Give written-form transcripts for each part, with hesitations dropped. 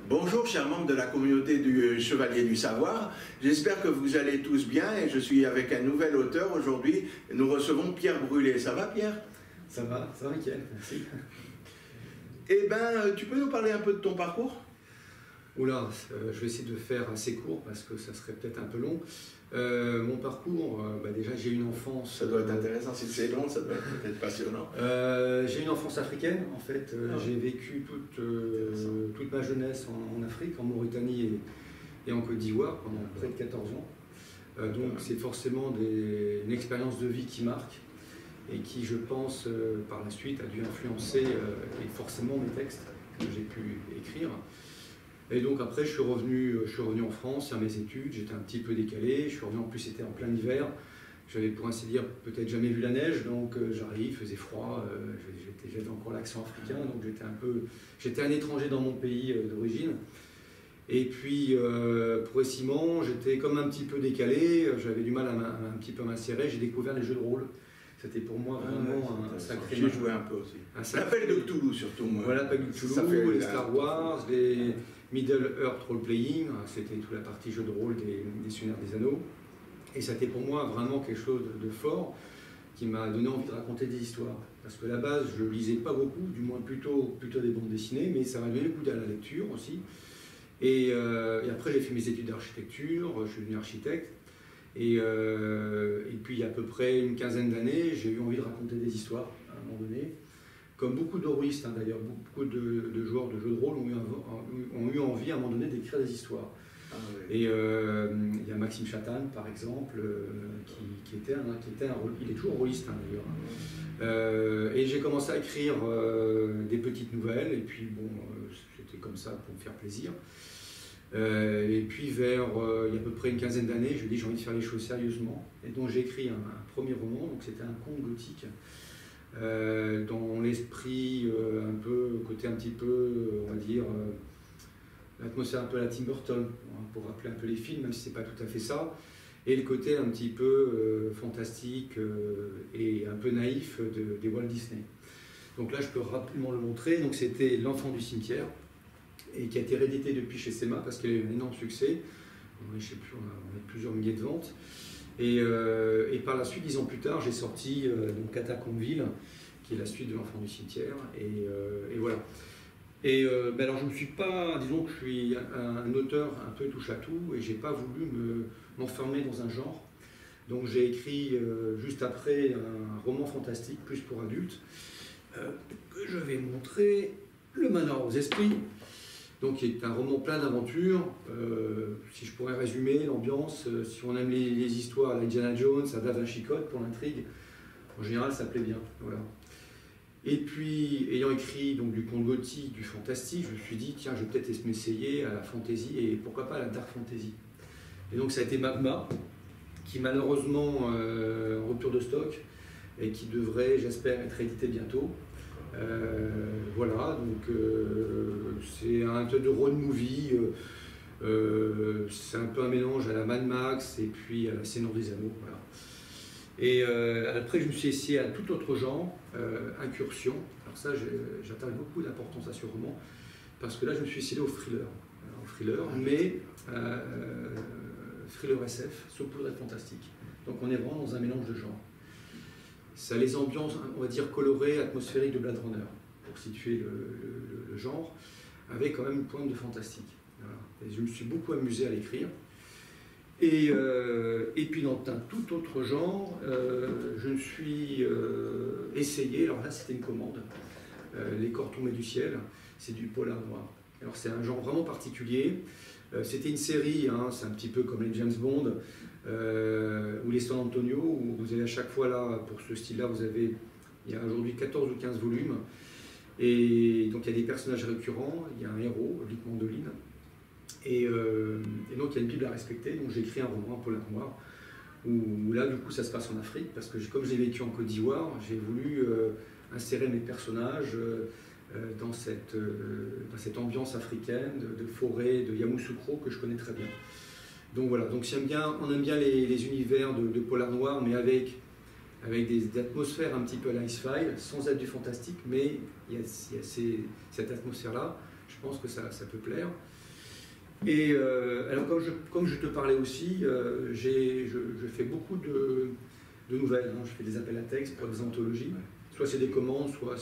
Bonjour chers membres de la communauté du Chevalier du Savoir, j'espère que vous allez tous bien et je suis avec un nouvel auteur aujourd'hui. Nous recevons Pierre Brulé. Ça va Pierre? Ça va nickel, merci. Eh bien, tu peux nous parler un peu de ton parcours? Oula, je vais essayer de faire assez court parce que ça serait peut-être un peu long. Mon parcours, déjà j'ai une enfance... Ça doit être intéressant, si c'est long, ça doit être peut-être passionnant. J'ai une enfance africaine, en fait. J'ai vécu toute ma jeunesse en Afrique, en Mauritanie et en Côte d'Ivoire pendant près de 14 ans. Donc c'est forcément une expérience de vie qui marque et qui, je pense, par la suite a dû influencer forcément mes textes que j'ai pu écrire. Et donc après, je suis revenu en France, faire mes études, j'étais un petit peu décalé, je suis revenu, en plus c'était en plein hiver, j'avais pour ainsi dire peut-être jamais vu la neige, donc j'arrive, il faisait froid, j'avais encore l'accent africain, donc j'étais un étranger dans mon pays d'origine. Et puis progressivement, j'étais comme un petit peu décalé, j'avais du mal à un petit peu m'insérer, j'ai découvert les jeux de rôle. C'était pour moi vraiment un sacré... J'ai joué un peu aussi. L'appel de Cthulhu surtout. Voilà, l'appel de Cthulhu, les Star Wars, les Middle Earth Role Playing, c'était toute la partie jeu de rôle des Seigneurs des Anneaux. Et c'était pour moi vraiment quelque chose de fort qui m'a donné envie de raconter des histoires. Parce que à la base, je lisais pas beaucoup, du moins plutôt des bandes dessinées, mais ça m'a donné le goût à la lecture aussi. Et après, j'ai fait mes études d'architecture, je suis devenu architecte. Et puis, il y a à peu près une quinzaine d'années, j'ai eu envie de raconter des histoires, à un moment donné. Comme beaucoup d'horroristes, d'ailleurs, beaucoup de joueurs de jeux de rôle ont eu envie, à un moment donné, d'écrire des histoires. Ah, oui. Et il y a Maxime Chatham, par exemple, qui était il est toujours rôliste, d'ailleurs. Et j'ai commencé à écrire des petites nouvelles, et puis, bon, c'était comme ça pour me faire plaisir. Et puis il y a à peu près une quinzaine d'années, je me dis j'ai envie de faire les choses sérieusement. Et donc j'ai écrit un premier roman, donc c'était un conte gothique, dans l'esprit côté un petit peu, on va dire, l'atmosphère un peu à la Tim Burton, pour rappeler un peu les films, même si c'est pas tout à fait ça. Et le côté un petit peu fantastique et un peu naïf des Walt Disney. Donc là je peux rapidement le montrer, donc c'était L'Enfant du cimetière, et qui a été réédité depuis chez SEMA parce qu'elle a eu un énorme succès. On a plusieurs milliers de ventes. Et par la suite, 10 ans plus tard, j'ai sorti Catacombville, qui est la suite de L'Enfant du cimetière. Et voilà. Et alors je ne suis pas, disons que je suis un auteur un peu touche-à-tout et j'ai pas voulu m'enfermer dans un genre. Donc j'ai écrit juste après un roman fantastique, plus pour adultes, que je vais montrer, Le Manoir aux Esprits. Donc, il est un roman plein d'aventures. Si je pourrais résumer l'ambiance, si on aime les histoires à Indiana Jones, à Da Vinci Code pour l'intrigue, en général, ça plaît bien. Voilà. Et puis, ayant écrit donc, du conte gothique, du fantastique, je me suis dit, tiens, je vais peut-être m'essayer à la fantasy et pourquoi pas à la dark fantasy. Et donc, ça a été Magma, qui malheureusement en rupture de stock et qui devrait, j'espère, être édité bientôt. Voilà, donc c'est un peu de road movie, c'est un peu un mélange à la Mad Max et puis à la Seigneur des Anneaux. Voilà. Et après, je me suis essayé à tout autre genre, incursion. Alors ça, j'attache beaucoup d'importance à ce roman, parce que là, je me suis essayé au thriller, mais thriller SF, saupoudré fantastique. Donc on est vraiment dans un mélange de genres. Ça a les ambiances, on va dire, colorées, atmosphériques de Blade Runner, pour situer le genre, avec quand même une pointe de fantastique. Voilà. Et je me suis beaucoup amusé à l'écrire. Et puis dans un tout autre genre, je me suis essayé, alors là c'était une commande, Les Corps tombés du ciel, c'est du polar noir. Alors c'est un genre vraiment particulier. C'était une série, c'est un petit peu comme les James Bond, ou les San Antonio, où vous avez à chaque fois là, pour ce style-là, il y a aujourd'hui 14 ou 15 volumes, et donc il y a des personnages récurrents, il y a un héros, Luc Mandoline, et donc il y a une Bible à respecter, donc j'ai écrit un roman, un polar noir, où là du coup ça se passe en Afrique, parce que comme j'ai vécu en Côte d'Ivoire, j'ai voulu insérer mes personnages dans cette ambiance africaine, de forêt, de Yamoussoukro, que je connais très bien. Donc voilà, donc on aime bien les univers de polar noir, mais avec des atmosphères un petit peu à la X-Files, sans être du fantastique, mais il y a cette atmosphère-là. Je je pense que ça peut plaire. Et alors comme je te parlais aussi, je fais beaucoup de nouvelles, hein. Je fais des appels à texte pour des anthologies. Soit c'est des commandes, soit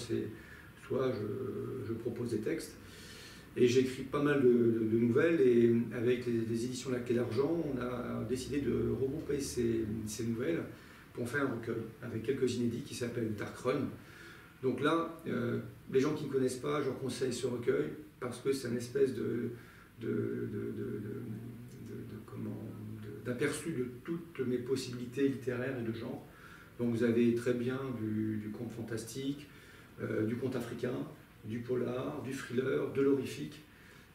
je propose des textes. Et j'écris pas mal de nouvelles, et avec les éditions La Clé d'Argent, on a décidé de regrouper ces nouvelles pour en faire un recueil, avec quelques inédits qui s'appellent Dark Run. Donc là, les gens qui ne connaissent pas, je leur conseille ce recueil, parce que c'est une espèce d'aperçu de toutes mes possibilités littéraires et de genre. Donc vous avez très bien du conte fantastique, du conte africain, du polar, du thriller, de l'horrifique.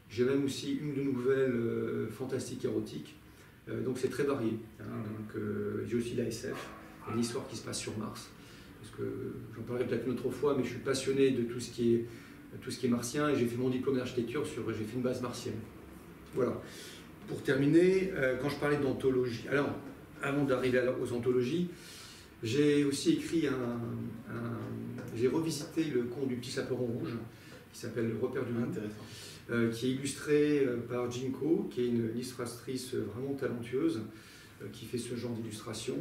J'ai même aussi une ou deux nouvelles fantastiques érotiques. Donc c'est très varié. Hein. J'ai aussi la SF, une histoire qui se passe sur Mars. Parce que j'en parlerai peut-être une autre fois, mais je suis passionné de tout ce qui est martien, et j'ai fait mon diplôme d'architecture j'ai fait une base martienne. Voilà. Pour terminer, quand je parlais d'anthologie, alors avant d'arriver aux anthologies, j'ai aussi écrit j'ai revisité le conte du petit chaperon rouge, qui s'appelle Le Repère du loup, qui est illustré par Jinko, qui est une illustratrice vraiment talentueuse, qui fait ce genre d'illustration.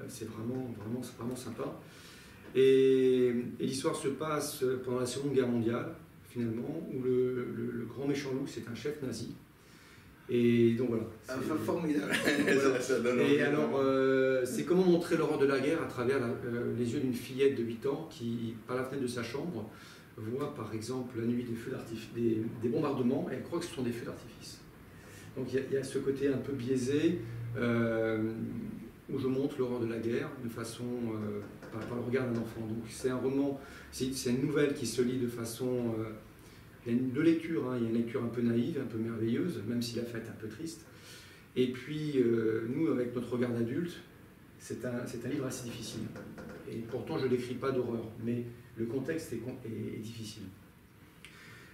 C'est vraiment sympa. Et l'histoire se passe pendant la Seconde Guerre mondiale, finalement, où le grand méchant loup, c'est un chef nazi. Et donc voilà. Formidable. Voilà. Ça donne et alors, c'est comment montrer l'horreur de la guerre à travers les yeux d'une fillette de 8 ans qui, par la fenêtre de sa chambre, voit par exemple la nuit des bombardements, et elle croit que ce sont des feux d'artifice. Donc il y a ce côté un peu biaisé, où je montre l'horreur de la guerre de façon par le regard d'un enfant. Donc c'est un roman, c'est une nouvelle qui se lit de façon... il y a deux lectures, hein. Il y a une lecture un peu naïve, un peu merveilleuse, même si la fête est un peu triste. Et puis nous, avec notre regard d'adulte, c'est un livre assez difficile. Et pourtant, je n'écris pas d'horreur, mais le contexte est difficile.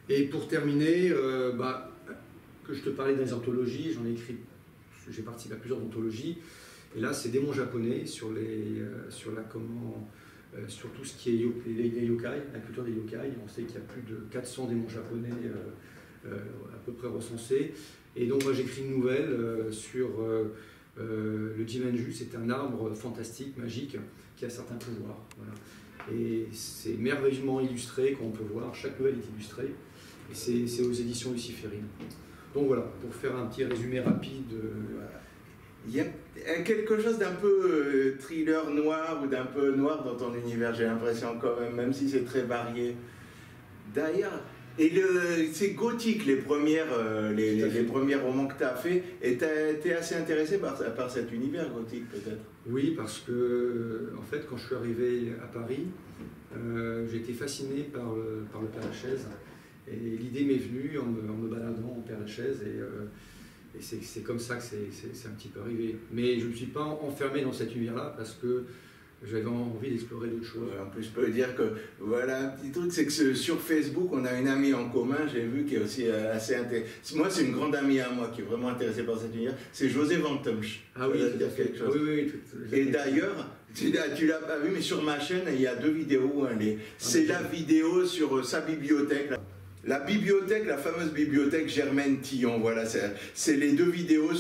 Et pour terminer, que je te parlais des anthologies, j'ai participé à plusieurs anthologies. Et là, c'est Démons japonais sur tout ce qui est les yokai, la culture des yokai. On sait qu'il y a plus de 400 démons japonais à peu près recensés. Et donc moi j'écris une nouvelle sur le Jimanju. C'est un arbre fantastique, magique, qui a certains pouvoirs. Voilà. Et c'est merveilleusement illustré, qu'on peut voir. Chaque nouvelle est illustrée. Et c'est aux éditions Luciférine. Donc voilà, pour faire un petit résumé rapide. Voilà. Il y a quelque chose d'un peu thriller noir ou d'un peu noir dans ton univers, j'ai l'impression quand même si c'est très varié. D'ailleurs, c'est gothique les premiers romans que tu as fait, et tu es assez intéressé par cet univers gothique peut-être? Oui, parce que en fait quand je suis arrivé à Paris, j'ai été fasciné par le Père-Lachaise, et l'idée m'est venue en me baladant en Père-Lachaise, et c'est comme ça que c'est un petit peu arrivé. Mais je ne me suis pas enfermé dans cet univers-là parce que j'avais envie d'explorer d'autres choses. En plus, je peux dire que, voilà, un petit truc, c'est que sur Facebook, on a une amie en commun, j'ai vu, qui est aussi assez intéressée. Moi, c'est une grande amie à moi qui est vraiment intéressée par cet univers, c'est José Van Tumsch. Ah oui, il a fait quelque chose. Oui, et d'ailleurs, tu l'as pas vu, mais sur ma chaîne, il y a 2 vidéos. C'est la vidéo sur sa bibliothèque. La bibliothèque, la fameuse bibliothèque Germaine Tillon, voilà, c'est les 2 vidéos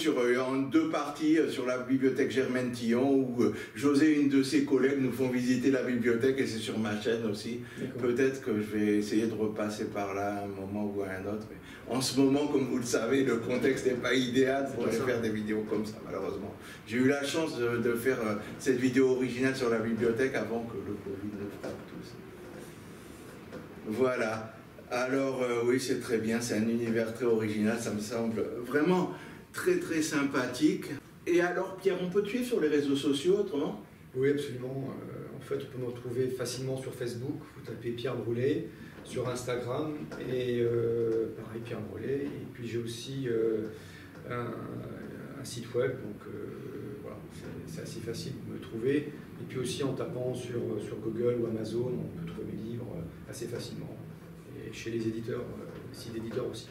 en 2 parties sur la bibliothèque Germaine Tillon, où José et une de ses collègues nous font visiter la bibliothèque, et c'est sur ma chaîne aussi. Peut-être que je vais essayer de repasser par là à un moment ou à un autre. Mais en ce moment, comme vous le savez, le contexte n'est pas idéal pour aller faire des vidéos comme ça, malheureusement. J'ai eu la chance de faire cette vidéo originale sur la bibliothèque avant que le Covid ne frappe tous. Voilà. Alors oui, c'est très bien, c'est un univers très original, ça me semble vraiment très très sympathique. Et alors Pierre, on peut te suivre sur les réseaux sociaux autrement? Oui, absolument. En fait, on peut me retrouver facilement sur Facebook, vous tapez Pierre Brulé, sur Instagram, et pareil, Pierre Brulé. Et puis j'ai aussi un site web, donc voilà, c'est assez facile de me trouver. Et puis aussi en tapant sur Google ou Amazon, on peut trouver mes livres assez facilement. Et chez les éditeurs, sites d'éditeurs aussi.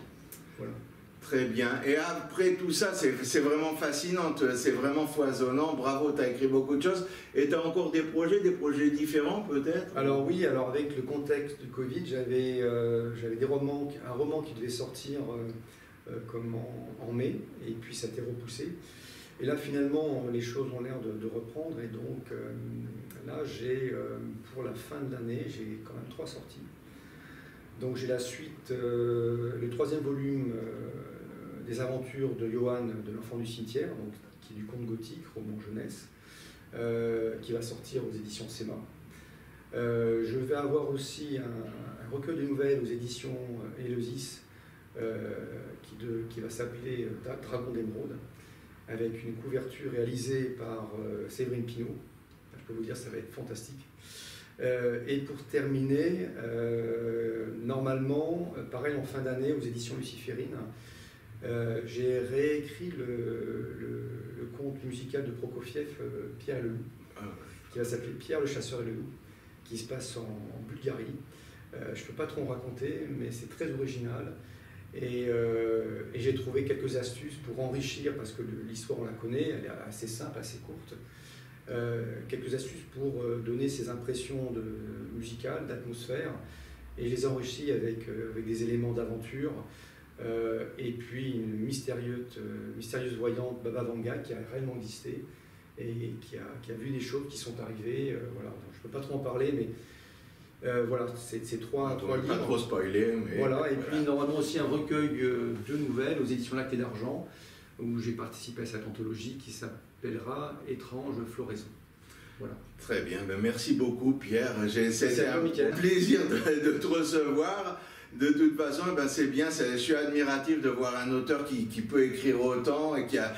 Voilà. Très bien. Et après tout ça, c'est vraiment fascinant, c'est vraiment foisonnant. Bravo, tu as écrit beaucoup de choses. Et tu as encore des projets différents peut-être? Alors oui, alors avec le contexte du Covid, j'avais un roman qui devait sortir comme en mai, et puis ça a été repoussé. Et là finalement, les choses ont l'air de reprendre, et donc là j'ai, pour la fin de l'année, j'ai quand même 3 sorties. Donc j'ai la suite, le 3e volume des aventures de Johan de l'Enfant du Cimetière, donc, qui est du conte gothique, roman jeunesse, qui va sortir aux éditions SEMA. Je vais avoir aussi un recueil de nouvelles aux éditions Éleusis qui va s'appeler Dragon d'Émeraude, avec une couverture réalisée par Séverine Pinault. Je peux vous dire, ça va être fantastique. Et pour terminer, normalement, pareil en fin d'année aux éditions Luciférine, j'ai réécrit le conte musical de Prokofiev, Pierre et le loup, qui va s'appeler Pierre le chasseur et le loup, qui se passe en Bulgarie. Je ne peux pas trop en raconter, mais c'est très original. Et j'ai trouvé quelques astuces pour enrichir, parce que l'histoire on la connaît, elle est assez simple, assez courte. Quelques astuces pour donner ces impressions musicales, d'atmosphère, et je les ai enrichis avec des éléments d'aventure. Et puis une mystérieuse voyante, Baba Vanga, qui a réellement existé et qui a vu des choses qui sont arrivées. Voilà. Je ne peux pas trop en parler, mais voilà, c'est 3 livres. Pas trop spoiler. Mais voilà, et puis normalement aussi un recueil de nouvelles aux éditions Lactée d'Argent, où j'ai participé à cette anthologie qui s'appellera Étrange floraison. Voilà. Très bien, ben merci beaucoup Pierre, c'était un plaisir de te recevoir. De toute façon, ben c'est bien, je suis admiratif de voir un auteur qui peut écrire autant et qui a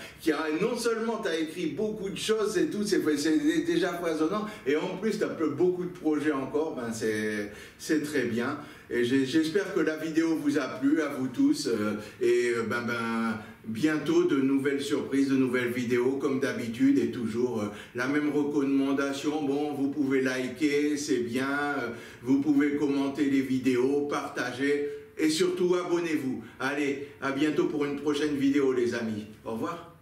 non seulement tu as écrit beaucoup de choses et tout, c'est déjà foisonnant, et en plus tu as beaucoup de projets encore, ben c'est très bien. Et j'espère que la vidéo vous a plu, à vous tous, et bientôt de nouvelles surprises, de nouvelles vidéos, comme d'habitude, et toujours la même recommandation. Bon, vous pouvez liker, c'est bien, vous pouvez commenter les vidéos, partager, et surtout abonnez-vous. Allez, à bientôt pour une prochaine vidéo les amis. Au revoir.